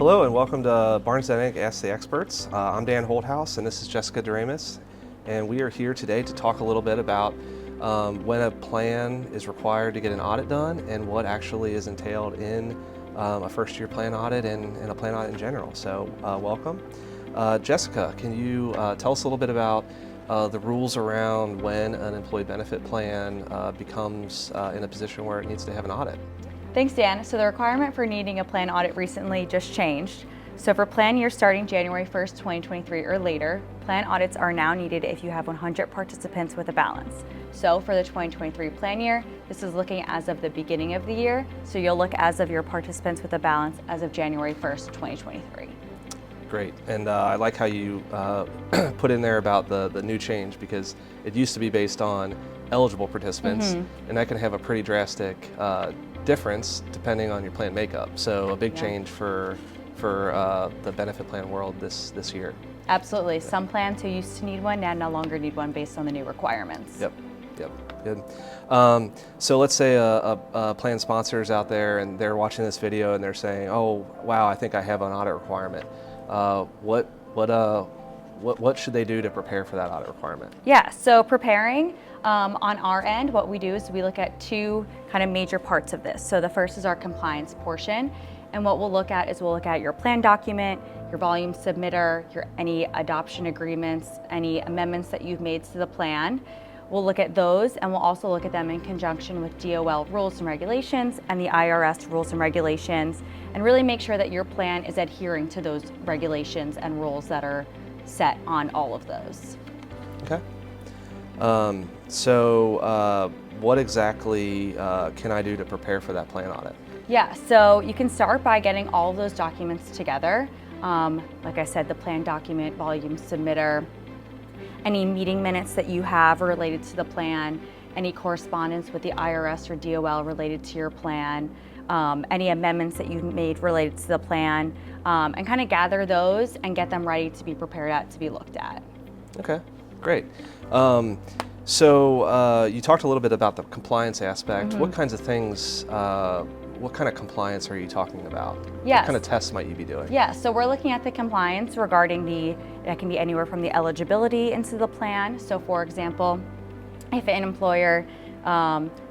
Hello and welcome to Barnes & Ask the Experts. I'm Dan Holthaus and this is Jessica Doremus, and we are here today to talk a little bit about when a plan is required to get an audit done and what actually is entailed in a first-year plan audit and a plan audit in general. So welcome. Jessica, can you tell us a little bit about the rules around when an employee benefit plan becomes in a position where it needs to have an audit? Thanks, Dan. So the requirement for needing a plan audit recently just changed. So for plan year starting January 1st, 2023 or later, plan audits are now needed if you have 100 participants with a balance. So for the 2023 plan year, this is looking as of the beginning of the year. So you'll look as of your participants with a balance as of January 1st, 2023. Great, and I like how you put in there about the new change, because it used to be based on eligible participants, and that can have a pretty drastic difference depending on your plan makeup. So a big change for the benefit plan world this year. Absolutely. Some plans who used to need one now no longer need one based on the new requirements. Yep, good. So let's say a plan sponsor is out there and they're watching this video and they're saying, oh wow, I think I have an audit requirement. What should they do to prepare for that audit requirement? Yeah, so preparing on our end, what we do is we look at two kind of major parts of this. So the first is our compliance portion, and what we'll look at is we'll look at your plan document, your volume submitter, any adoption agreements, any amendments that you've made to the plan. We'll look at those, and we'll also look at them in conjunction with DOL rules and regulations and the IRS rules and regulations, and really make sure that your plan is adhering to those regulations and rules that are set on all of those. Okay. So what exactly can I do to prepare for that plan audit? Yeah, so you can start by getting all of those documents together. Like I said, the plan document, volume submitter, any meeting minutes that you have related to the plan, any correspondence with the IRS or DOL related to your plan, any amendments that you've made related to the plan, and kind of gather those and get them ready to be prepared at, to be looked at. Okay, great. So you talked a little bit about the compliance aspect. What kinds of things, what kind of compliance are you talking about? Yes. What kind of tests might you be doing? Yeah, so we're looking at the compliance regarding that can be anywhere from the eligibility into the plan. So for example, if an employer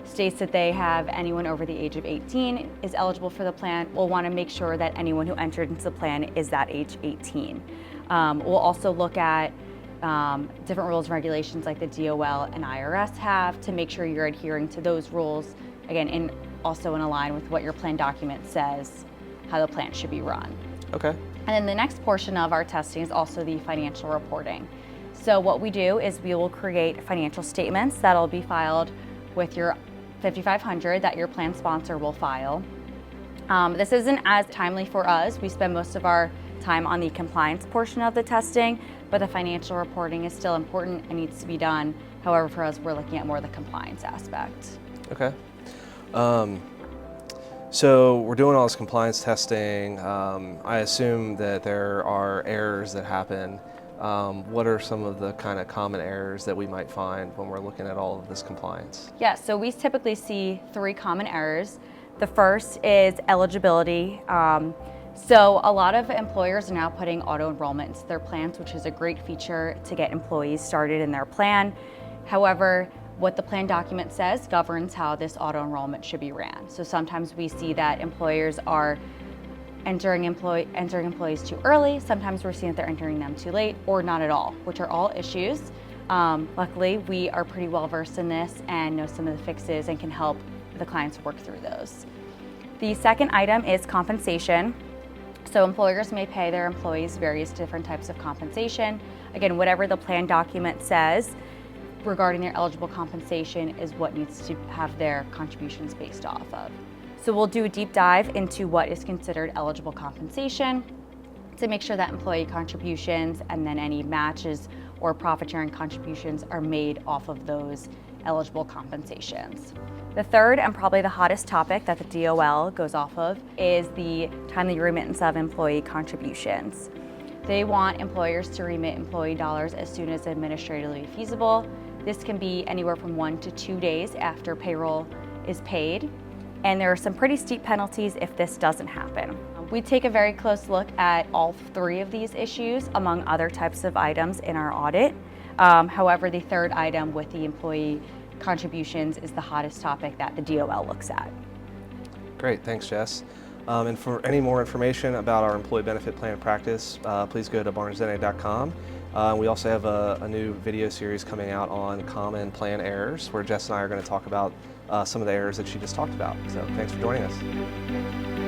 states that they have anyone over the age of 18 is eligible for the plan, we'll want to make sure that anyone who entered into the plan is that age 18. We'll also look at different rules and regulations like the DOL and IRS have to make sure you're adhering to those rules, again, also in line with what your plan document says, how the plan should be run. Okay. And then the next portion of our testing is also the financial reporting. So what we do is we will create financial statements that'll be filed with your 5500 that your plan sponsor will file. This isn't as timely for us. We spend most of our time on the compliance portion of the testing, but the financial reporting is still important and needs to be done. However, for us, we're looking at more the compliance aspect. Okay. So we're doing all this compliance testing. I assume that there are errors that happen. What are some of the kind of common errors that we might find when we're looking at all of this compliance? Yeah, so we typically see three common errors. The first is eligibility. So a lot of employers are now putting auto enrollment into their plans, which is a great feature to get employees started in their plan. However, what the plan document says governs how this auto enrollment should be ran. So sometimes we see that employers are entering employees too early. Sometimes we're seeing that they're entering them too late or not at all, which are all issues. Luckily, we are pretty well versed in this and know some of the fixes and can help the clients work through those. The second item is compensation. So employers may pay their employees various different types of compensation. Again, whatever the plan document says regarding their eligible compensation is what needs to have their contributions based off of. So we'll do a deep dive into what is considered eligible compensation to make sure that employee contributions and then any matches or profit sharing contributions are made off of those eligible compensations. The third and probably the hottest topic that the DOL goes off of is the timely remittance of employee contributions. They want employers to remit employee dollars as soon as administratively feasible. This can be anywhere from 1 to 2 days after payroll is paid, and there are some pretty steep penalties if this doesn't happen. We take a very close look at all three of these issues, among other types of items in our audit. However, the third item with the employee contributions is the hottest topic that the DOL looks at. Great, thanks, Jess. And for any more information about our employee benefit plan practice, please go to barnesdna.com. We also have a new video series coming out on common plan errors, where Jess and I are going to talk about some of the errors that she just talked about. So thanks for joining us.